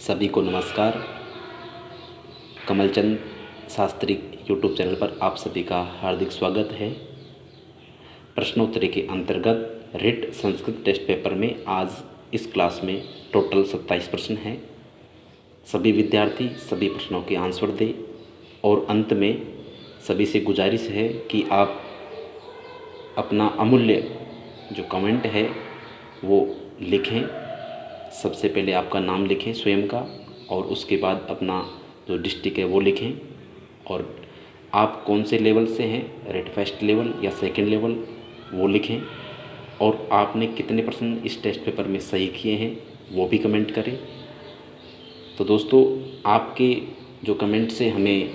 सभी को नमस्कार। कमलचंद शास्त्री यूट्यूब चैनल पर आप सभी का हार्दिक स्वागत है। प्रश्नोत्तरी के अंतर्गत रिट संस्कृत टेस्ट पेपर में आज इस क्लास में टोटल 27 प्रश्न हैं। सभी विद्यार्थी सभी प्रश्नों के आंसर दें और अंत में सभी से गुजारिश है कि आप अपना अमूल्य जो कमेंट है वो लिखें। सबसे पहले आपका नाम लिखें स्वयं का, और उसके बाद अपना जो डिस्ट्रिक्ट है वो लिखें, और आप कौन से लेवल से हैं, रेट फर्स्ट लेवल या सेकंड लेवल, वो लिखें। और आपने कितने % इस टेस्ट पेपर में सही किए हैं वो भी कमेंट करें। तो दोस्तों, आपके जो कमेंट से हमें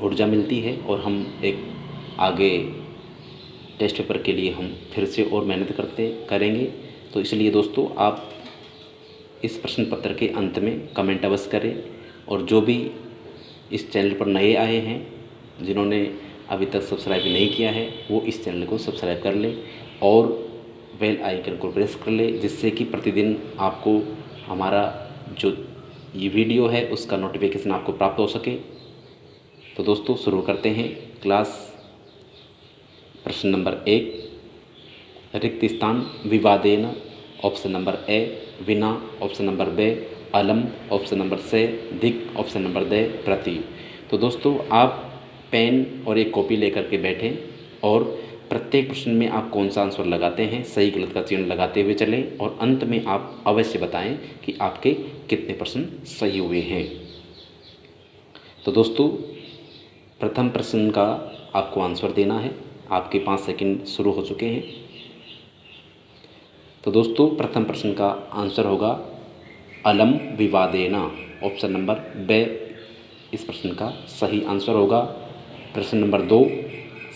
ऊर्जा मिलती है और हम एक आगे टेस्ट पेपर के लिए हम फिर से और मेहनत करेंगे। तो इसलिए दोस्तों, आप इस प्रश्न पत्र के अंत में कमेंट अवश्य करें। और जो भी इस चैनल पर नए आए हैं, जिन्होंने अभी तक सब्सक्राइब नहीं किया है, वो इस चैनल को सब्सक्राइब कर लें और बेल आइकन को प्रेस कर लें, जिससे कि प्रतिदिन आपको हमारा जो ये वीडियो है उसका नोटिफिकेशन आपको प्राप्त हो सके। तो दोस्तों, शुरू करते हैं क्लास। प्रश्न नंबर 1, रिक्त स्थान विवादेन। ऑप्शन नंबर ए विना, ऑप्शन नंबर बे अलम, ऑप्शन नंबर से दिक, ऑप्शन नंबर दे प्रति। तो दोस्तों, आप पेन और एक कॉपी लेकर के बैठें और प्रत्येक प्रश्न में आप कौन सा आंसर लगाते हैं सही गलत का चिन्ह लगाते हुए चलें, और अंत में आप अवश्य बताएं कि आपके कितने प्रश्न सही हुए हैं। तो दोस्तों, प्रथम प्रश्न का आपको आंसर देना है। आपके 5 सेकंड शुरू हो चुके हैं। तो दोस्तों, प्रथम प्रश्न का आंसर होगा अलम विवादेना। ऑप्शन नंबर बे इस प्रश्न का सही आंसर होगा। प्रश्न नंबर 2,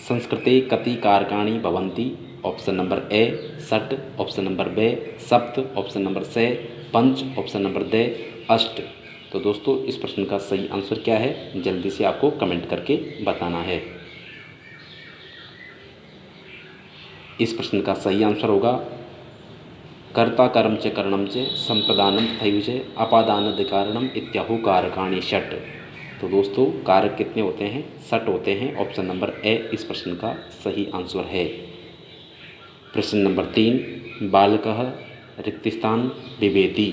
संस्कृते कति कारकाणि भवन्ति। ऑप्शन नंबर ए षट्, ऑप्शन नंबर बे सप्त, ऑप्शन नंबर से पंच, ऑप्शन नंबर दे अष्ट। तो दोस्तों, इस प्रश्न का सही आंसर क्या है, जल्दी से आपको कमेंट करके बताना है। इस प्रश्न का सही आंसर होगा कर्ता कर्म च करणम च संप्रदानम तथैव च अपादानाधिकारणम इत्याहु कारकाणि षट्। तो दोस्तों, कारक कितने होते हैं, 6 होते हैं। ऑप्शन नंबर ए इस प्रश्न का सही आंसर है। प्रश्न नंबर 3, बालकः रिक्तस्थान बिभेति,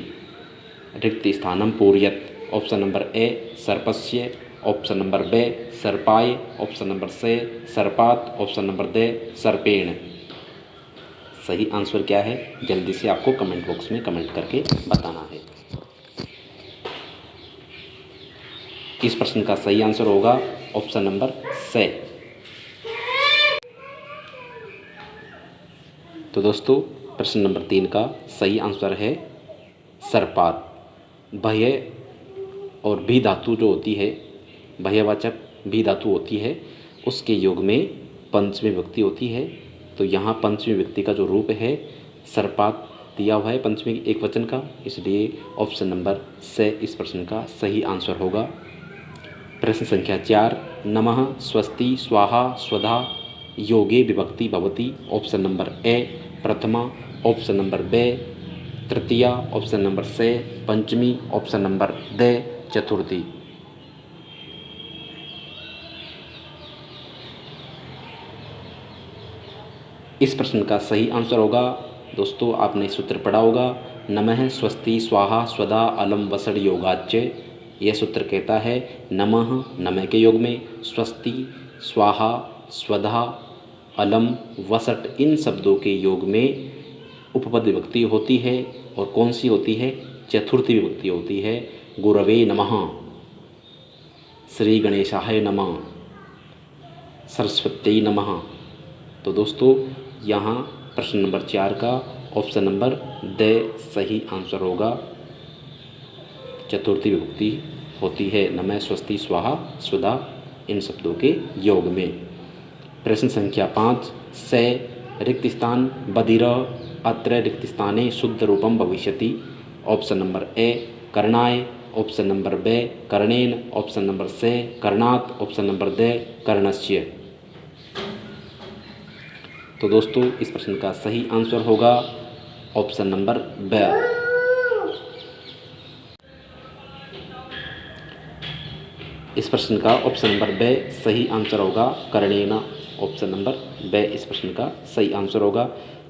रिक्तस्थानं पूरयत्। ऑप्शन नंबर ए सर्पस्य, ऑप्शन नंबर बे सर्पाय, ऑप्शन नंबर से सर्पात्, ऑप्शन नंबर दे सर्पेण। सही आंसर क्या है, जल्दी से आपको कमेंट बॉक्स में कमेंट करके बताना है। इस प्रश्न का सही आंसर होगा ऑप्शन नंबर से। तो दोस्तों, प्रश्न नंबर 3 का सही आंसर है सर्पात। भय और भी धातु जो होती है, भयवाचक भी धातु होती है, उसके योग में पंचमी विभक्ति होती है। तो यहाँ पंचमी व्यक्ति का जो रूप है सर्पात दिया हुआ है, पंचमी एक वचन का, इसलिए ऑप्शन नंबर से इस प्रश्न का सही आंसर होगा। प्रश्न संख्या 4, नमः स्वस्ति स्वाहा स्वधा योगे विभक्ति भवति। ऑप्शन नंबर ए प्रथमा, ऑप्शन नंबर बे तृतीया, ऑप्शन नंबर से पंचमी, ऑप्शन नंबर दे चतुर्थी। इस प्रश्न का सही आंसर होगा, दोस्तों आपने सूत्र पढ़ा होगा, नमः स्वस्ति स्वाहा स्वधा अलम वसड़ योगाच्च। यह सूत्र कहता है नमः, नमः के योग में, स्वस्ति स्वाहा स्वधा अलम वसट, इन शब्दों के योग में उपपद विभक्ति होती है। और कौन सी होती है, चतुर्थी विभक्ति होती है। गुरवे नमः, श्री गणेशाय नमः, सरस्वती नमः। तो दोस्तों, यहाँ प्रश्न नंबर 4 का ऑप्शन नंबर दे सही आंसर होगा। चतुर्थी विभक्ति होती है नमः स्वस्ति स्वाहा स्वधा इन शब्दों के योग में। प्रश्न संख्या 5, से रिक्त स्थान बधिर अत्र रिक्त स्थाने शुद्ध रूपम भविष्यति। ऑप्शन नंबर ए कर्णाय, ऑप्शन नंबर बे कर्णेन, ऑप्शन नंबर से कर्णात्, ऑप्शन नंबर दे कर्णस्य। तो दोस्तों, इस प्रश्न का सही आंसर होगा ऑप्शन नंबर बे। इस प्रश्न का ऑप्शन नंबर ब सही आंसर होगा, करणेन। ऑप्शन नंबर ब इस प्रश्न का सही आंसर होगा।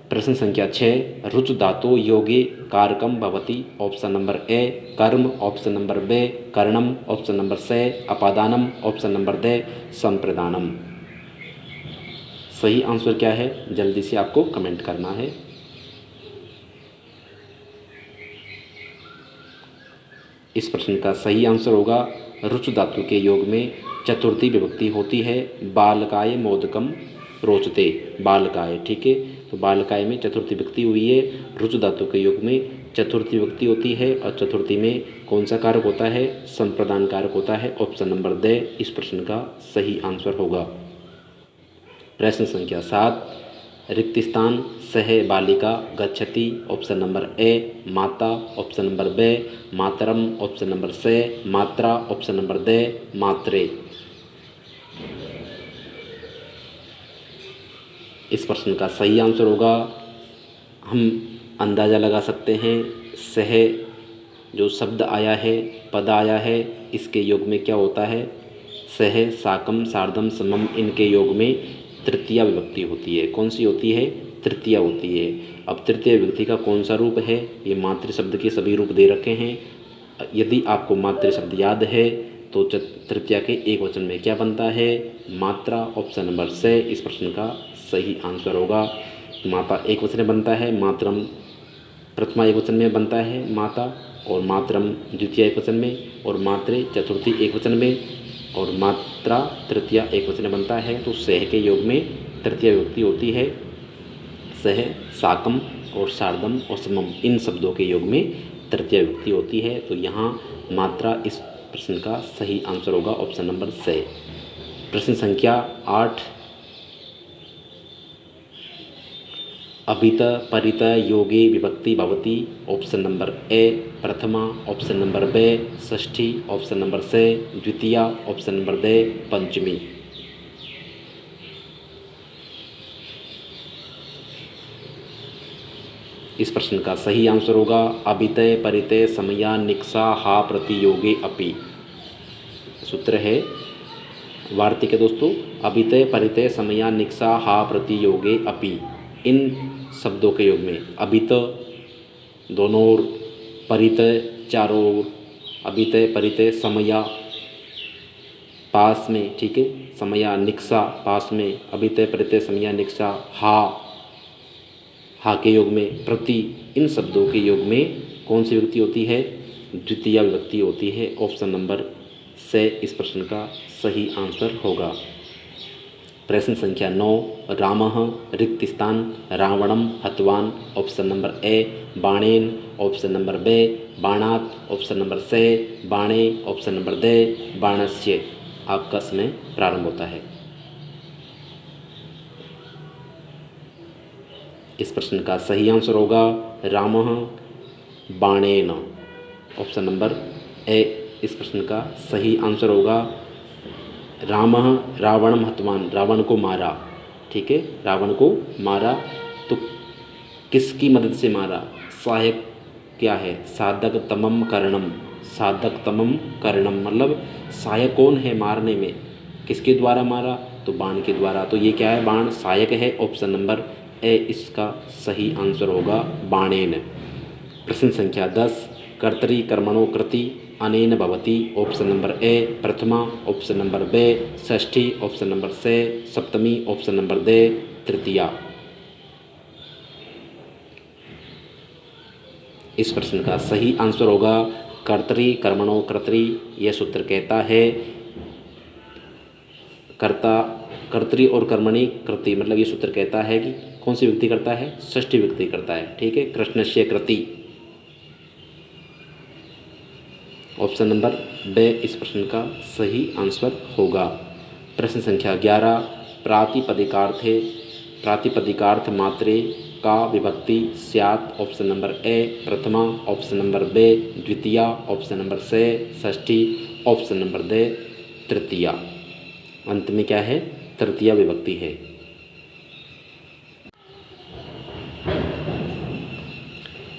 प्रश्न संख्या 6, रुच धातु योगे कारकम भवति। ऑप्शन नंबर ए कर्म, ऑप्शन नंबर बे कर्णम, ऑप्शन नंबर से अपादानम, ऑप्शन नंबर दे संप्रदानम। सही आंसर क्या है, जल्दी से आपको कमेंट करना है। इस प्रश्न का सही आंसर होगा, रुच धातु के योग में चतुर्थी विभक्ति होती है। बालकाय मोदकम रोचते, बालकाय, ठीक है। तो बालकाय में चतुर्थी विभक्ति हुई है। रुच धातु के योग में चतुर्थी विभक्ति होती है और चतुर्थी में कौन सा कारक होता है, संप्रदान कारक होता है। ऑप्शन नंबर द इस प्रश्न का सही आंसर होगा। प्रश्न संख्या 7, रिक्त स्थान सह बालिका गच्छति। ऑप्शन नंबर ए माता, ऑप्शन नंबर बे मातरम, ऑप्शन नंबर से मात्रा, ऑप्शन नंबर दे मात्रे। इस प्रश्न का सही आंसर होगा, हम अंदाज़ा लगा सकते हैं, सह जो शब्द आया है, पद आया है, इसके योग में क्या होता है, सह, साकम, सार्धम, समम, इनके योग में तृतीया विभक्ति होती है। कौन सी होती है, तृतीया होती है। अब तृतीय विभक्ति का कौन सा रूप है, ये मातृ शब्द के सभी रूप दे रखे हैं। यदि आपको मातृ शब्द याद है तो तृतीया के एक वचन में क्या बनता है, मात्रा। ऑप्शन नंबर से इस प्रश्न का सही आंसर होगा। माता एक वचन में बनता है, मातरम प्रथमा एक वचन में बनता है माता, और मातरम द्वितीय एक वचन में, और मात्रे चतुर्थी एक वचन में, और मात्रा तृतीया एक वचन में बनता है। तो सह के योग में तृतीय विभक्ति होती है। सह, साकम और सार्धम और समम, इन शब्दों के योग में तृतीय विभक्ति होती है। तो यहाँ मात्रा इस प्रश्न का सही आंसर होगा, ऑप्शन नंबर से। प्रश्न संख्या 8, अभित परित योगे विभक्ति भवति। ऑप्शन नंबर ए प्रथमा, ऑप्शन नंबर बे षष्ठी, ऑप्शन नंबर से द्वितीया, ऑप्शन नंबर दे पंचमी। इस प्रश्न का सही आंसर होगा, अभितय परितय समया निक्सा हा प्रतियोगे अपि। सूत्र है वार्तिक है दोस्तों, अभितय परितय समया निक्सा हा प्रतियोगे अपि। इन शब्दों के योग में अभित दोनों ओर, परितय चारों ओर, अभितय परितय समया पास में, ठीक है, समया निक्सा पास में, अभितय परितय समया निक्सा हा के योग में, प्रति, इन शब्दों के योग में कौन सी विभक्ति होती है, द्वितीय विभक्ति होती है। ऑप्शन नंबर से इस प्रश्न का सही आंसर होगा। प्रश्न संख्या 9, रामः रिक्त स्थान रावणम हतवान। ऑप्शन नंबर ए बाणेन, ऑप्शन नंबर बे बाणात, ऑप्शन नंबर से बाणे, ऑप्शन नंबर दे बाणस्य। आपका समय प्रारंभ होता है। इस प्रश्न का सही आंसर होगा, रामः बाणेन। ऑप्शन नंबर ए इस प्रश्न का सही आंसर होगा। रामः रावणम हतवान, रावण को मारा, ठीक है, रावण को मारा। तो किसकी मदद से मारा, सहायक क्या है, साधक तमम करणम, साधक तमम करणम, मतलब सहायक कौन है मारने में, किसके द्वारा मारा, तो बाण के द्वारा। तो ये क्या है, बाण सहायक है। ऑप्शन नंबर ए इसका सही आंसर होगा, बाणेन। प्रश्न संख्या 10, कर्तरी कर्मणो कृति अनेन भवति। ऑप्शन नंबर ए प्रथमा, ऑप्शन नंबर बे षष्ठी, ऑप्शन नंबर से सप्तमी, ऑप्शन नंबर दे तृतीया। इस प्रश्न का सही आंसर होगा, कर्तरी कर्मणो कर्तरी। यह सूत्र कहता है कर्ता कर्तरी और कर्मणि कृति, मतलब ये सूत्र कहता है कि कौन सी विभक्ति करता है, षष्ठी विभक्ति करता है, ठीक है, कृष्णस्य कृति। ऑप्शन नंबर बे इस प्रश्न का सही आंसर होगा। प्रश्न संख्या 11, प्रातिपदिकार्थे प्रातिपदिकार्थ मात्रे का विभक्ति स्यात्। ऑप्शन नंबर ए प्रथमा, ऑप्शन नंबर बे द्वितीया, ऑप्शन नंबर से षष्ठी, ऑप्शन नंबर दे तृतीया। अंत में क्या है, तृतीया विभक्ति है।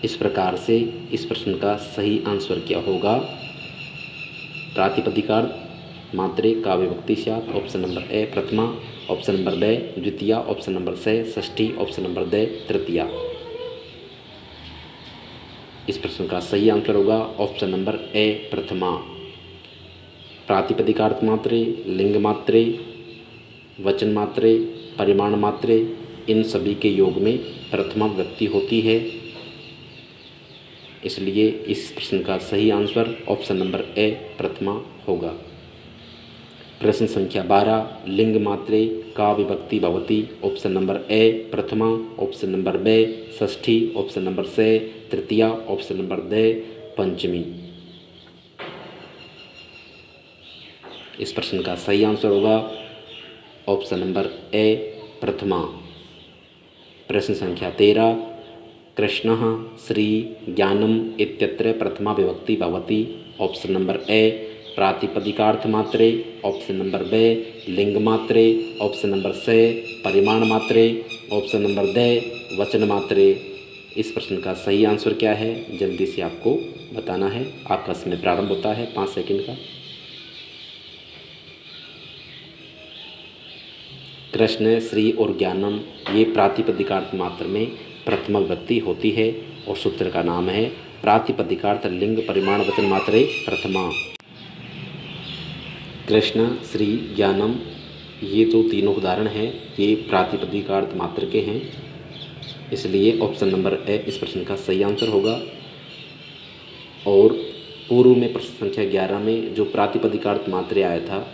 इस प्रकार से इस प्रश्न का सही आंसर क्या होगा, प्रातिपदिकार्थ मात्रे का विभक्ति स्यात्। ऑप्शन नंबर ए प्रथमा, ऑप्शन नंबर बे द्वितीया, ऑप्शन नंबर से षष्ठी, ऑप्शन नंबर दे तृतीया। इस प्रश्न का सही आंसर होगा ऑप्शन नंबर ए प्रथमा। प्रातिपदिकार्थ मात्रे, लिंग मात्रे, वचन मात्रे, परिमाण मात्रे, इन सभी के योग में प्रथमा विभक्ति होती है, इसलिए इस प्रश्न का सही आंसर ऑप्शन नंबर ए प्रथमा होगा। प्रश्न संख्या 12, लिंग मात्रे का विभक्ति भवति। ऑप्शन नंबर ए प्रथमा, ऑप्शन नंबर बे षष्ठी, ऑप्शन नंबर से तृतीया, ऑप्शन नंबर दे पंचमी। इस प्रश्न का सही आंसर होगा ऑप्शन नंबर ए प्रथमा। प्रश्न संख्या 13, कृष्णः श्री ज्ञानम इत्यत्र प्रथमा विभक्ति भवति। ऑप्शन नंबर ए प्रातिपदिकार्थ मात्रे, ऑप्शन नंबर बे लिंग मात्रे, ऑप्शन नंबर से परिमाण मात्रे, ऑप्शन नंबर दे वचन मात्रे। इस प्रश्न का सही आंसर क्या है जल्दी से आपको बताना है। आपका समय प्रारंभ होता है 5 सेकंड का। कृष्ण, श्री और ज्ञानम ये प्रातिपदिकार्थ मात्र में प्रथमा विभक्ति होती है और सूत्र का नाम है प्रातिपदिकार्थ लिंग परिमाण वचन मात्रे प्रथमा। कृष्ण, श्री, ज्ञानम ये जो तीनों उदाहरण हैं ये प्रातिपदिकार्थ मात्र के हैं, इसलिए ऑप्शन नंबर ए इस प्रश्न का सही आंसर होगा। और पूर्व में प्रश्न संख्या 11 में जो प्रातिपदिकार्थ मात्रे आया था,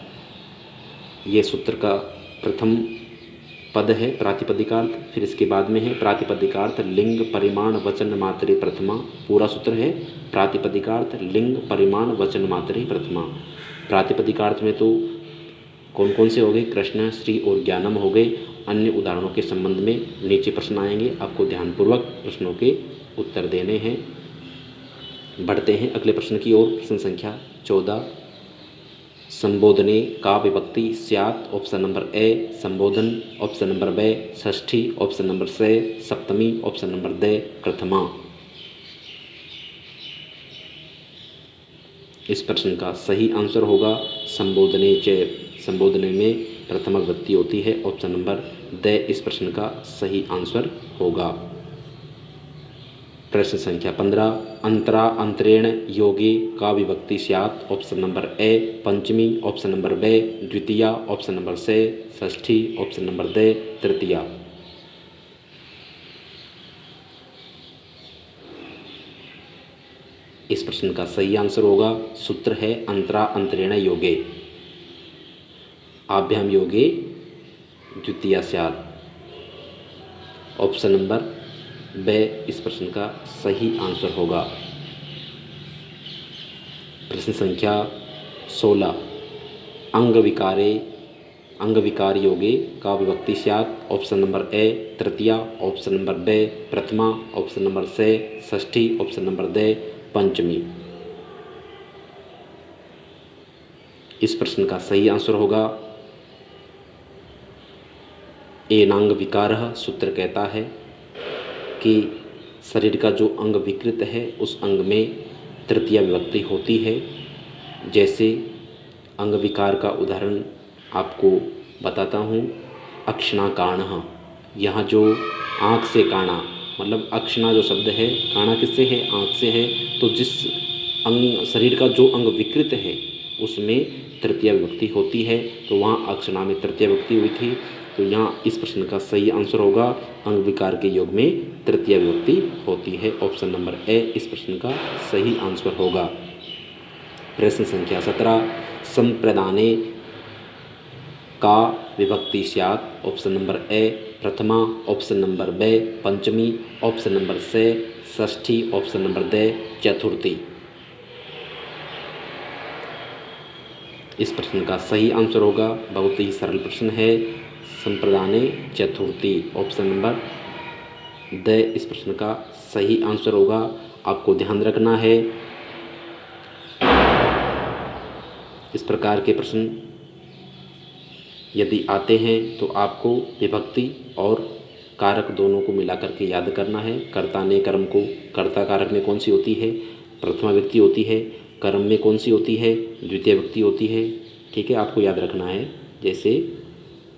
ये सूत्र का प्रथम पद है प्रातिपदिकार्थ, फिर इसके बाद में है प्रातिपदिकार्थ लिंग परिमाण वचन मात्रे प्रथमा। पूरा सूत्र है प्रातिपदिकार्थ लिंग परिमाण वचन मात्रे प्रथमा। प्रातिपदिकार्थ में तो कौन कौन से हो गए? कृष्ण, श्री और ज्ञानम हो गए। अन्य उदाहरणों के संबंध में नीचे प्रश्न आएंगे, आपको ध्यानपूर्वक प्रश्नों के उत्तर देने हैं। बढ़ते हैं अगले प्रश्न की ओर। प्रश्न संख्या 14, संबोधने का विभक्ति स्यात्। ऑप्शन नंबर ए संबोधन, ऑप्शन नंबर बे षष्ठी, ऑप्शन नंबर से सप्तमी, ऑप्शन नंबर दे प्रथमा। इस प्रश्न का सही आंसर होगा संबोधने च, संबोधने में प्रथमा विभक्ति होती है। ऑप्शन नंबर दे इस प्रश्न का सही आंसर होगा। प्रश्न संख्या 15, अंतरा अंतरेण योगे का विभक्ति स्यात्। ऑप्शन नंबर ए पंचमी, ऑप्शन नंबर बे द्वितीया, ऑप्शन नंबर से षष्ठी, ऑप्शन नंबर दे तृतीया। इस प्रश्न का सही आंसर होगा, सूत्र है अंतरा अंतरेण योगे, आभ्याम योगे द्वितीया स्यात्। ऑप्शन नंबर बे इस प्रश्न का सही आंसर होगा। प्रश्न संख्या 16, अंग विकार योगे का विभक्ति स्यात्। ऑप्शन नंबर ए तृतीया, ऑप्शन नंबर बे प्रथमा, ऑप्शन नंबर से षष्ठी, ऑप्शन नंबर दे पंचमी। इस प्रश्न का सही आंसर होगा एनांग विकारः। सूत्र कहता है कि शरीर का जो अंग विकृत है उस अंग में तृतीया विभक्ति होती है। जैसे अंग विकार का उदाहरण आपको बताता हूँ, अक्षणाकाणः। यहाँ जो आँख से काणा, मतलब अक्षणा जो शब्द है, काणा किससे है? आँख से है। तो जिस अंग शरीर का जो अंग विकृत है उसमें तृतीया विभक्ति होती है, तो वहाँ अक्षणा में तृतीया विभक्ति हुई थी। तो यहाँ इस प्रश्न का सही आंसर होगा अंग विकार के योग में तृतीया विभक्ति होती है। ऑप्शन नंबर ए इस प्रश्न का सही आंसर होगा। प्रश्न संख्या 17, संप्रदाने का विभक्ति स्यात्। ऑप्शन नंबर ए प्रथमा, ऑप्शन नंबर बे पंचमी, ऑप्शन नंबर से षष्ठी, ऑप्शन नंबर दे चतुर्थी। इस प्रश्न का सही आंसर होगा, बहुत ही सरल प्रश्न है, संप्रदाने चतुर्थी। ऑप्शन नंबर द इस प्रश्न का सही आंसर होगा। आपको ध्यान रखना है इस प्रकार के प्रश्न यदि आते हैं तो आपको विभक्ति और कारक दोनों को मिला करके याद करना है। कर्ता ने कर्म को, कर्ता कारक में कौन सी होती है? प्रथमा व्यक्ति होती है। कर्म में कौन सी होती है? द्वितीय व्यक्ति होती है। ठीक है, आपको याद रखना है। जैसे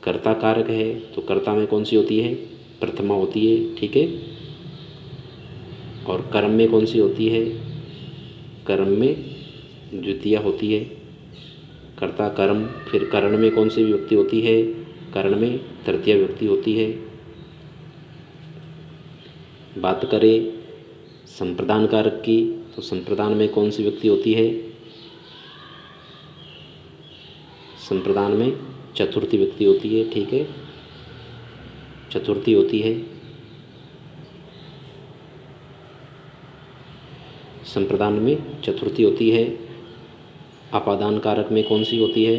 कर्ता कारक है तो कर्ता में कौन सी होती है, प्रथमा होती है, ठीक है। और कर्म में कौन सी होती है, कर्म में द्वितीया होती है। कर्ता कर्म, फिर करण में कौन सी विभक्ति होती है, करण में तृतीया विभक्ति होती है। बात करें संप्रदान कारक की तो संप्रदान में कौन सी विभक्ति होती है, संप्रदान में चतुर्थी विभक्ति होती है, ठीक है, चतुर्थी होती है। संप्रदान में चतुर्थी होती है। अपादान कारक में कौन सी होती है,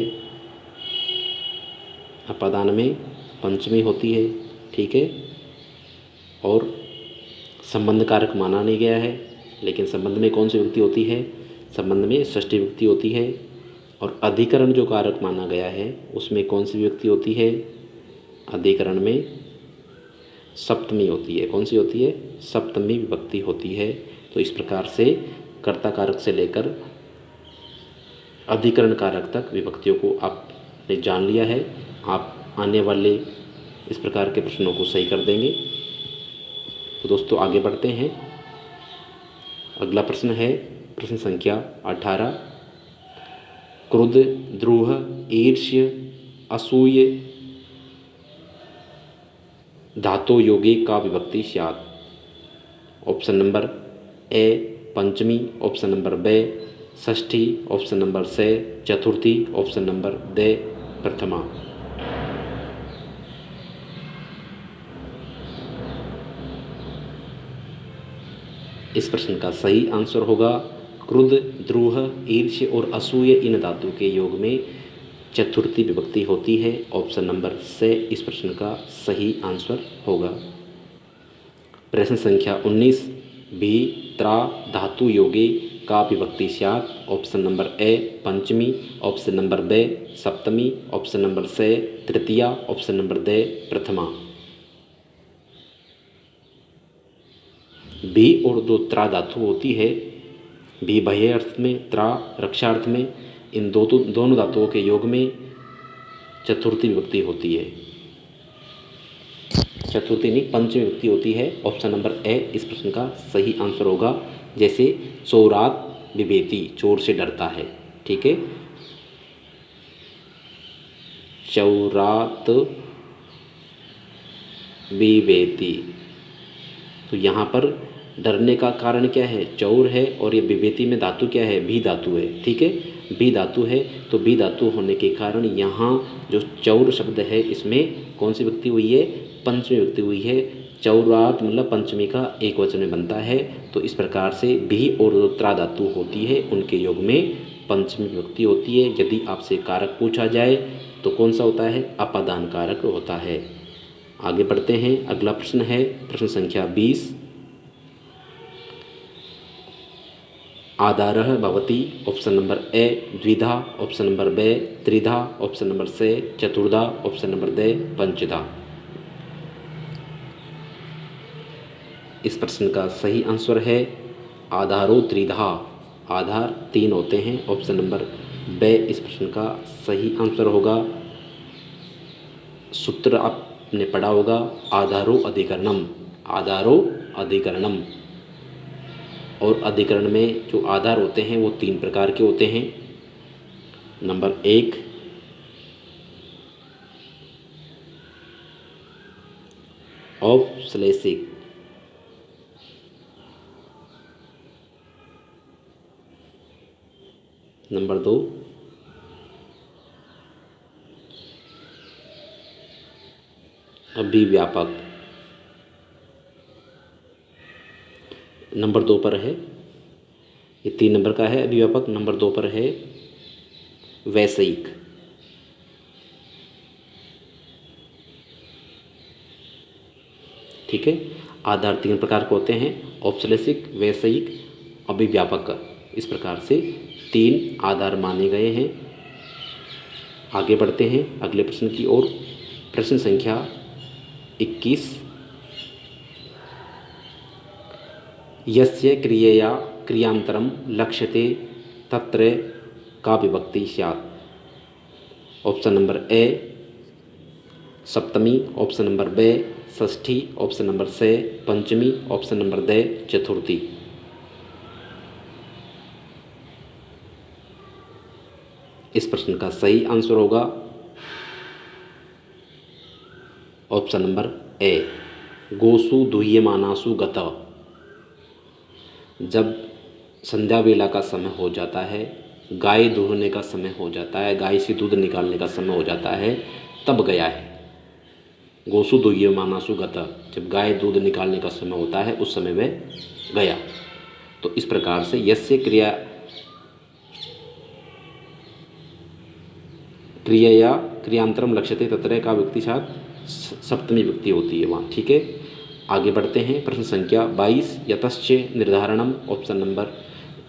अपादान में पंचमी होती है, ठीक है। और संबंध कारक माना नहीं गया है, लेकिन संबंध में कौन सी विभक्ति होती है, संबंध में षष्ठी विभक्ति होती है। और अधिकरण जो कारक माना गया है उसमें कौन सी विभक्ति होती है, अधिकरण में सप्तमी होती है। कौन सी होती है, सप्तमी विभक्ति होती है। तो इस प्रकार से कर्ता कारक से लेकर अधिकरण कारक तक विभक्तियों को आपने जान लिया है। आप आने वाले इस प्रकार के प्रश्नों को सही कर देंगे। तो दोस्तों आगे बढ़ते हैं। अगला प्रश्न है प्रश्न संख्या 18। क्रुद्ध, द्रोह, ईर्ष्य, असूय धातो योगे का विभक्ति स्यात्। ऑप्शन नंबर ए पंचमी, ऑप्शन नंबर बे षष्ठी, ऑप्शन नंबर से चतुर्थी, ऑप्शन नंबर दे प्रथमा। इस प्रश्न का सही आंसर होगा क्रुद्ध, द्रोह, ईर्ष्य और असूय इन धातु के योग में चतुर्थी विभक्ति होती है। ऑप्शन नंबर से इस प्रश्न का सही आंसर होगा। प्रश्न संख्या 19। भी त्रा धातु योगे का विभक्ति स्यात्। ऑप्शन नंबर ए पंचमी, ऑप्शन नंबर बे सप्तमी, ऑप्शन नंबर से तृतीया, ऑप्शन नंबर दे प्रथमा। भी और जो त्रा धातु होती है, भी बाह्य अर्थ में, त्रा रक्षार्थ में, इन दोनों धातुओं के योग में चतुर्थी विभक्ति होती है। चतुर्थी नहीं, पंचमी विभक्ति होती है। ऑप्शन नंबर ए इस प्रश्न का सही आंसर होगा। जैसे चोरात बिभेति, चोर से डरता है, ठीक है। चौरात बिभेति, तो यहाँ पर डरने का कारण क्या है, चौर है। और ये विभेति में धातु क्या है, भी धातु है, ठीक है। भी धातु है तो भी धातु होने के कारण यहाँ जो चौर शब्द है इसमें कौन सी विभक्ति हुई है, पंचमी विभक्ति हुई है। चौरात मतलब पंचमी का एक वचन में बनता है। तो इस प्रकार से भी और जो त्रा धातु होती है उनके योग में पंचमी विभक्ति होती है। यदि आपसे कारक पूछा जाए तो कौन सा होता है, अपादान कारक होता है। आगे बढ़ते हैं। अगला प्रश्न है प्रश्न संख्या 20। आधारः भवति। ऑप्शन नंबर ए द्विधा, ऑप्शन नंबर बे त्रिधा, ऑप्शन नंबर से चतुर्धा, ऑप्शन नंबर दे पंचधा। इस प्रश्न का सही आंसर है आधारो त्रिधा, आधार 3 होते हैं। ऑप्शन नंबर बे इस प्रश्न का सही आंसर होगा। सूत्र आपने पढ़ा होगा, आधारो अधिकरणम, आधारो अधिकरणम। और अधिकरण में जो आधार होते हैं वो 3 प्रकार के होते हैं। नंबर 1 औपश्लेषिक, नंबर 2 अभिव्यापक, नंबर 2 पर है, ये 3 नंबर का है अभिव्यापक। नंबर 2 पर है वैषयिक। ठीक है, आधार 3 प्रकार के होते हैं, औपश्लेषिक, वैषयिक, अभिव्यापक। इस प्रकार से 3 आधार माने गए हैं। आगे बढ़ते हैं अगले प्रश्न की ओर। प्रश्न संख्या 21। यस्य क्रियया क्रियांतरम लक्ष्यते तत्र का विभक्ति स्यात्। ऑप्शन नंबर ए सप्तमी, ऑप्शन नंबर बे षष्ठी, ऑप्शन नंबर से पंचमी, ऑप्शन नंबर दे चतुर्थी। इस प्रश्न का सही आंसर होगा ऑप्शन नंबर ए गोसु दूह्यमानासु गत। जब संध्या वेला का समय हो जाता है, गाय दूहने का समय हो जाता है, गाय से दूध निकालने का समय हो जाता है, तब गया है। गोसु दूह्यमानासु गत, जब गाय दूध निकालने का समय होता है उस समय वह गया। तो इस प्रकार से यस्य क्रियया क्रियांतरम लक्ष्यते तत्र का व्यक्ति साथ सप्तमी व्यक्ति होती है वहाँ। ठीक है, आगे बढ़ते हैं। प्रश्न संख्या 22 यतश्च निर्धारणम, ऑप्शन नंबर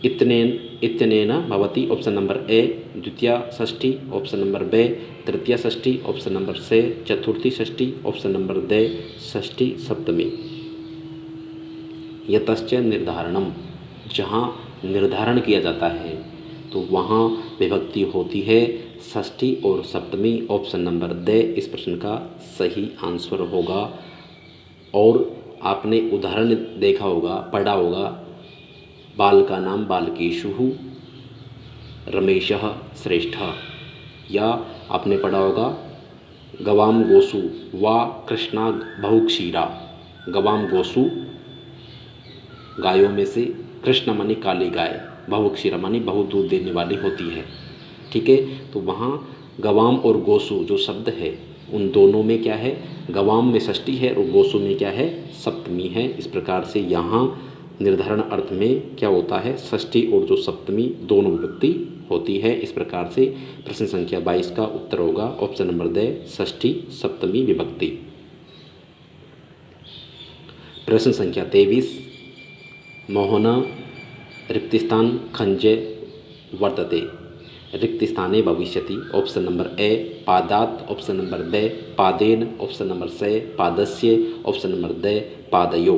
इत्यनेन भवति, ऑप्शन नंबर ए द्वितीया षष्ठी, ऑप्शन नंबर बे तृतीया षष्ठी, ऑप्शन नंबर से चतुर्थी षष्ठी, ऑप्शन नंबर दे षष्ठी सप्तमी। यतश्च निर्धारणम, जहाँ निर्धारण किया जाता है तो वहाँ विभक्ति होती है षष्ठी और सप्तमी, ऑप्शन नंबर दे इस प्रश्न का सही आंसर होगा। और आपने उदाहरण देखा होगा, पढ़ा होगा, बाल का नाम बालकेशुः, रमेशः श्रेष्ठः, या आपने पढ़ा होगा गवाम गोसु वा कृष्णा बहुक्षीरा। गवाम गोसु गायों में से, कृष्ण मानी काली गाय, बहुक्षीरा मानी बहुत दूध देने वाली होती है। ठीक है, तो वहाँ गवाम और गोसु जो शब्द है उन दोनों में क्या है, गवाम में षष्ठी है और गोसु में क्या है, सप्तमी है। इस प्रकार से यहाँ निर्धारण अर्थ में क्या होता है, षष्ठी और जो सप्तमी दोनों विभक्ति होती है। इस प्रकार से प्रश्न संख्या 22 का उत्तर होगा ऑप्शन नंबर दे षष्ठी सप्तमी विभक्ति। प्रश्न संख्या 23 मोहन रिक्तिस्थान खंजे वर्तते, रिक्तिस्थाने भविष्यति, ऑप्शन नंबर ए पादात, ऑप्शन नंबर बे पादेन, ऑप्शन नंबर से पादस्य, ऑप्शन नंबर दे पादयो।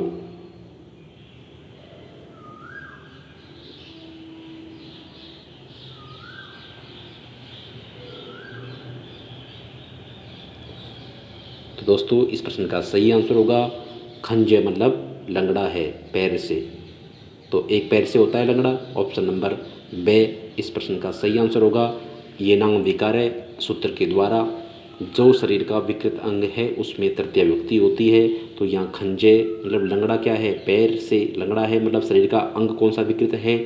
तो दोस्तों इस प्रश्न का सही आंसर होगा खंजे मतलब लंगड़ा है पैर से, तो एक पैर से होता है लंगड़ा। ऑप्शन नंबर बे इस प्रश्न का सही आंसर होगा। ये नाम विकार है सूत्र के द्वारा, जो शरीर का विकृत अंग है उसमें तृतीया विभक्ति होती है। तो यहाँ खंजे मतलब लंगड़ा क्या है, पैर से लंगड़ा है, मतलब शरीर का अंग कौन सा विकृत है,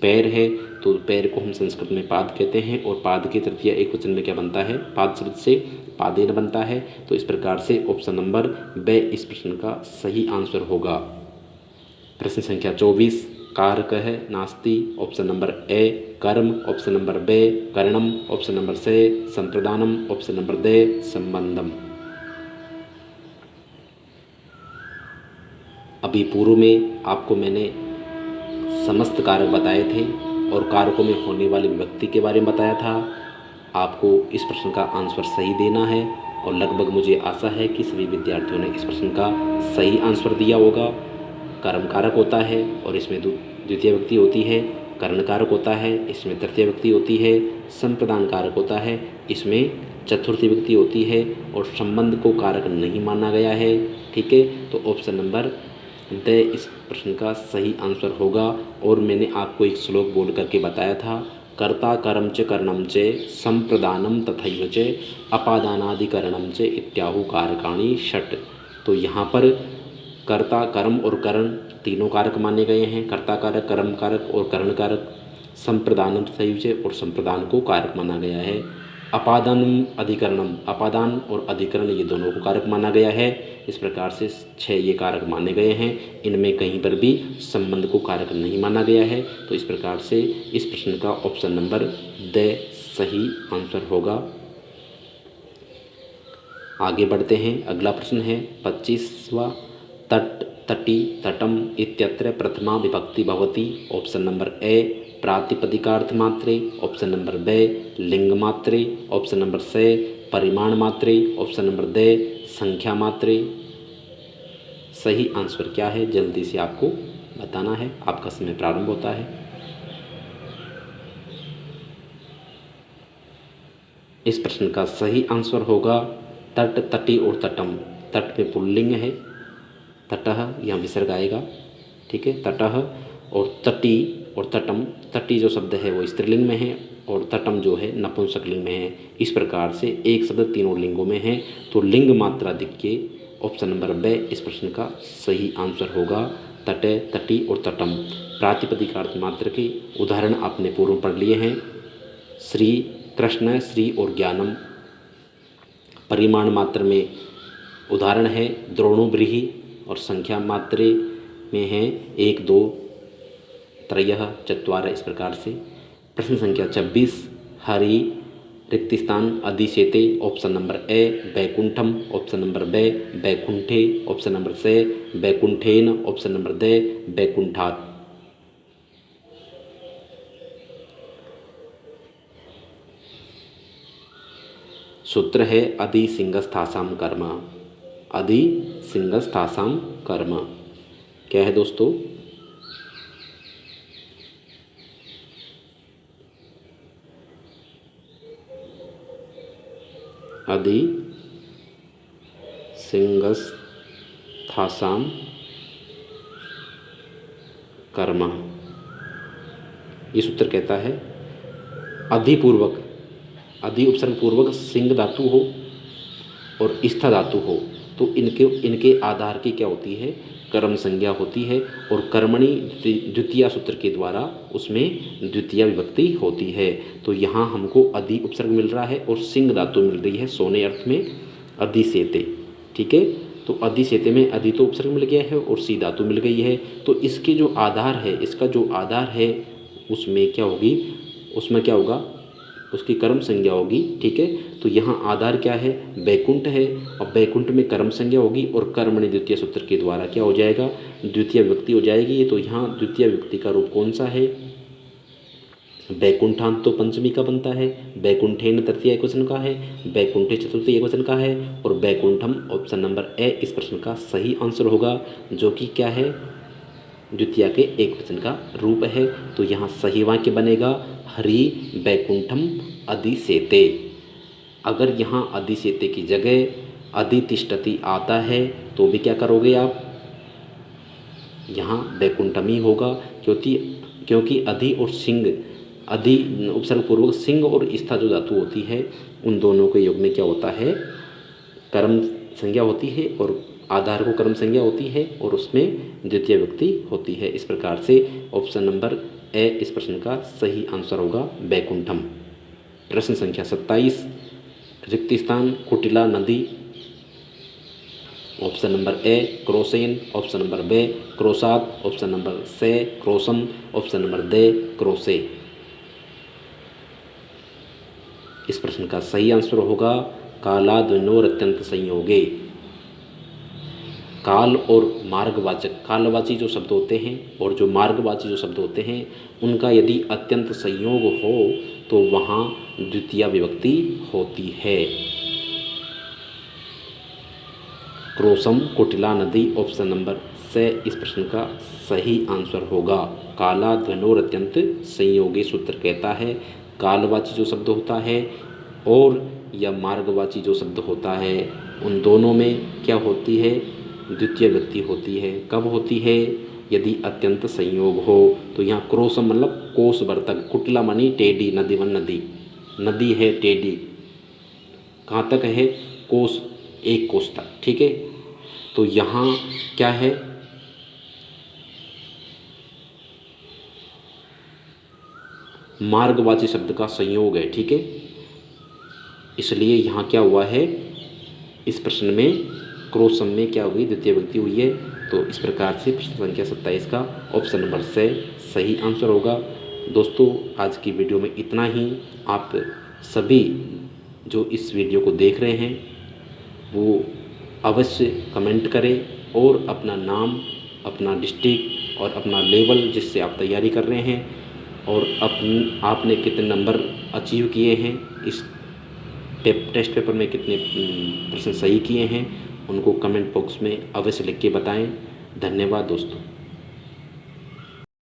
पैर है। तो पैर को हम संस्कृत में पाद कहते हैं, और पाद की तृतीया एक वचन में क्या बनता है, पाद शब्द से पादेन बनता है। तो इस प्रकार से ऑप्शन नंबर बे इस प्रश्न का सही आंसर होगा। प्रश्न संख्या 24 कारक है नास्ति, ऑप्शन नंबर ए कर्म, ऑप्शन नंबर बे करणम, ऑप्शन नंबर से संप्रदानम, ऑप्शन नंबर दे संबंधम। अभी पूर्व में आपको मैंने समस्त कारक बताए थे और कारकों में होने वाली विभक्ति के बारे में बताया था। आपको इस प्रश्न का आंसर सही देना है और लगभग मुझे आशा है कि सभी विद्यार्थियों ने इस प्रश्न का सही आंसर दिया होगा। कर्म कारक होता है और इसमें द्वितीय विभक्ति होती है, कर्ण कारक होता है इसमें तृतीय विभक्ति होती है, संप्रदान कारक होता है इसमें चतुर्थी विभक्ति होती है, और संबंध को कारक नहीं माना गया है। ठीक है, तो ऑप्शन नंबर दे इस प्रश्न का सही आंसर होगा। और मैंने आपको एक श्लोक बोल करके बताया था, कर्ता कर्म च कर्णम च संप्रदानम तथैव च अपादानादिकरणम च इत्याहु कारकाणि षट। तो यहाँ पर कर्ता कर्म और करण तीनों कारक माने गए हैं, कर्ता कारक, कर्म कारक और करण कारक। संप्रदानम तथैव च और संप्रदान को कारक माना गया है। अपादानम अधिकरणम, अपादान और अधिकरण ये दोनों को कारक माना गया है। इस प्रकार से 6 ये कारक माने गए हैं, इनमें कहीं पर भी संबंध को कारक नहीं माना गया है। तो इस प्रकार से इस प्रश्न का ऑप्शन नंबर द सही आंसर होगा। आगे बढ़ते हैं, अगला प्रश्न है 25वां तट तटी तटम इत्यत्र प्रथमा विभक्ति भवति, ऑप्शन नंबर ए प्रातिपदिकार्थ मात्रे, ऑप्शन नंबर बे लिंग मात्रे, ऑप्शन नंबर से परिमाण मात्रे, ऑप्शन नंबर दे संख्या मात्रे। सही आंसर क्या है जल्दी से आपको बताना है, आपका समय प्रारंभ होता है। इस प्रश्न का सही आंसर होगा तट, तटी और तटम। तट में पुल्लिंग है, तटः यहाँ विसर्ग आएगा, ठीक है। तटः और तटी और तटम, तटी जो शब्द है वो स्त्रीलिंग में है और तटम जो है नपुंसकलिंग में है। इस प्रकार से एक शब्द तीनों लिंगों में है, तो लिंग मात्राधिक के ऑप्शन नंबर ब इस प्रश्न का सही आंसर होगा तटे, तटी और तटम। प्रातिपदिकार्थ मात्र के उदाहरण आपने पूर्व पढ़ लिए हैं, श्री, कृष्ण, श्री और ज्ञानम। परिमाण मात्र में उदाहरण है द्रोणोब्रीहि और संख्या मात्रे में है 1, 2, त्रयः, चत्वारः। इस प्रकार से प्रश्न संख्या 26 हरि रिक्तिस्थान अधिशेते ऑप्शन नंबर ए बैकुंठम, ऑप्शन नंबर बे बैकुंठे, ऑप्शन नंबर से बैकुंठेन, ऑप्शन नंबर दे बैकुंठात्। सूत्र है अधि सिंहस्थासाम कर्म। अधि सिंहस्थासाम कर्म क्या है दोस्तों? अधि सिंहस्थासाम कर्म। ये सूत्र कहता है अधिपूर्वक, अधि उपसर्ग पूर्वक सिंह धातु हो और स्था धातु हो तो इनके आधार की क्या होती है? कर्म संज्ञा होती है और कर्मणि द्वितीय सूत्र के द्वारा उसमें द्वितीय विभक्ति होती है। तो यहाँ हमको अधि उपसर्ग मिल रहा है और सिंह धातु मिल रही है सोने अर्थ में अधिसेते, ठीक है। तो अधिसेते में अधि तो उपसर्ग मिल गया है और सी धातु मिल गई है, तो इसके जो आधार है, इसका जो आधार है उसमें क्या होगी? उसमें क्या होगा? उसकी कर्म संज्ञा होगी, ठीक है। तो यहाँ आधार क्या है? बैकुंठ है और बैकुंठ में कर्म संज्ञा होगी और कर्मणि द्वितीय सूत्र के द्वारा क्या हो जाएगा? द्वितीय विभक्ति हो जाएगी। तो यहाँ द्वितीय विभक्ति का रूप कौन सा है? बैकुंठांत तो पंचमी का बनता है, बैकुंठेन तृतीय एकवचन का है, बैकुंठे चतुर्थी एकवचन का है और बैकुंठम ऑप्शन नंबर ए इस प्रश्न का सही आंसर होगा, जो कि क्या है? द्वितीय के एकवचन का रूप है। तो यहाँ सही वाक्य बनेगा हरि बैकुंठम अधिसेते। अगर यहाँ अधिसेते की जगह अधितिष्ठति आता है तो भी क्या करोगे आप? यहाँ बैकुंठम ही होगा, क्योंकि अधि और सिंह, अधि उपसर्ग पूर्वक सिंह और स्था जो धातु होती है उन दोनों के योग में क्या होता है? कर्म संज्ञा होती है और आधार को कर्म संज्ञा होती है और उसमें द्वितीय विभक्ति होती है। इस प्रकार से ऑप्शन नंबर ए इस प्रश्न का सही आंसर होगा बैकुंठम। प्रश्न संख्या 27 रिक्तिस्थान कुटिला नदी। ऑप्शन नंबर ए क्रोसेन, ऑप्शन नंबर बे क्रोसात, ऑप्शन नंबर से क्रोसम, ऑप्शन नंबर दे क्रोसे। इस प्रश्न का सही आंसर होगा कालाद्वनोर अत्यंत संयोगे। काल और मार्गवाचक, कालवाची जो शब्द होते हैं और जो मार्गवाची जो शब्द होते हैं उनका यदि अत्यंत संयोग हो तो वहाँ द्वितीय विभक्ति होती है। क्रोसम कुटिला नदी ऑप्शन नंबर से इस प्रश्न का सही आंसर होगा। काला ध्वनोर अत्यंत संयोगी सूत्र कहता है कालवाची जो शब्द होता है और या मार्गवाची जो शब्द होता है उन दोनों में क्या होती है? द्वितीय विभक्ति होती है। कब होती है? यदि अत्यंत संयोग हो। तो यहाँ क्रोसम मतलब कोस वर्तक, कुटिला मानी टेढ़ी, नदी वन नदी, नदी है टेढ़ी, कहाँ तक है? कोस, एक कोस तक, ठीक है। तो यहाँ क्या है? मार्गवाची शब्द का संयोग है, ठीक है। इसलिए यहाँ क्या हुआ है? इस प्रश्न में क्रोसम में क्या हुई? द्वितीय विभक्ति हुई है। तो इस प्रकार से प्रश्न संख्या 27 का ऑप्शन नंबर से सही आंसर होगा। दोस्तों आज की वीडियो में इतना ही। आप सभी जो इस वीडियो को देख रहे हैं वो अवश्य कमेंट करें और अपना नाम, अपना डिस्ट्रिक्ट और अपना लेवल जिससे आप तैयारी कर रहे हैं और आपने कितने नंबर अचीव किए हैं, इस टेस्ट पेपर में कितने प्रश्न सही किए हैं, उनको कमेंट बॉक्स में अवश्य लिख के बताएं। धन्यवाद दोस्तों।